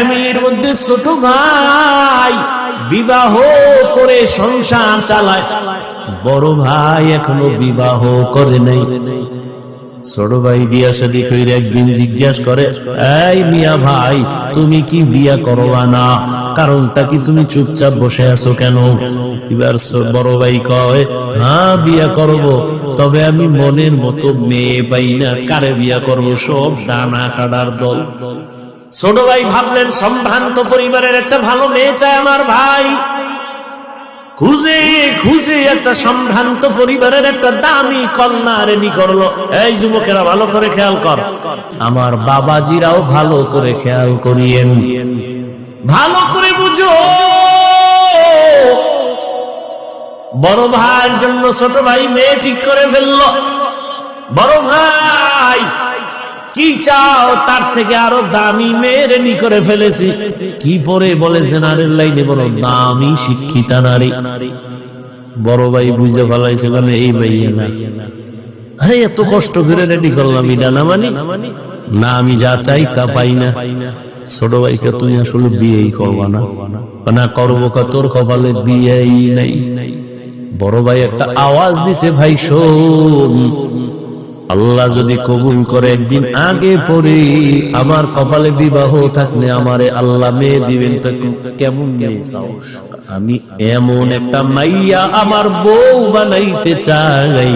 ফ্যামিলির মধ্যে ছোট ভাই বিবাহ করে সংসার চালায়, বড় ভাই এখনো বিবাহ করে নাই। ছোট ভাই বিয়া শাদী কইরা একদিন জিজ্ঞাসা করে, এই মিয়া ভাই, তুমি কি বিয়া করবা না? কারণটা কি? তুমি চুপচাপ বসে আছো কেন? এবার বড় ভাই কয়, হ্যাঁ বিয়া করব, তবে আমি মনের মতো মেয়ে পাই না, কারে বিয়া করব? সব ডানা কাটার দল। ছোট ভাই ভাবলেন, সম্ভ্রান্ত পরিবারের একটা ভালো মেয়ে চায় আমার ভাই। খুঁজে খুঁজে একটা সম্ভ্রান্ত পরিবারের একটা দামি কন্যা রেডি করলো। এই যুবকেরা ভালো করে খেয়াল কর, আমার বাবাজিরাও ভালো করে খেয়াল করিয়েন, ভালো করে বুঝো। বড় ভাইয়ের জন্য ছোট ভাই মেয়ে ঠিক করে ফেললো। বড় ভাই কি চাও? তার থেকে আরো দামি মেয়ে রেডি করে ফেলেছি। কি পরে বলেছেন? আরের লাইনে বড় দামি শিক্ষিতা নারী। বড় ভাই বুঝে ফেলাইছে, মানে এই ভাই না, হ্যাঁ এত কষ্ট করে রেডি করলাম, এটা না মানে না, আমি যা চাই তা পাই না। ছোট ভাইকে তুমি আসলে বিয়েই করবা না? না করবো, তোর কপালে বিয়েই নাই। বড় ভাই একটা আওয়াজ দিছে, ভাই শোন, আল্লাহ যদি কবুল করে একদিন আগে পরে আমার কপালে বিবাহ থাকলে আমারে আল্লাহ মেয়ে দিবেন, তো কেমন মেয়ে চাও? আমি এমন একটা মাইয়া আমার বউ বানাইতে চাই,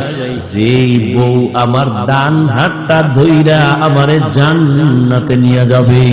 যেই বউ আমার ডান হাতটা ধইরা আমারে জান্নাতে নিয়ে যাবে।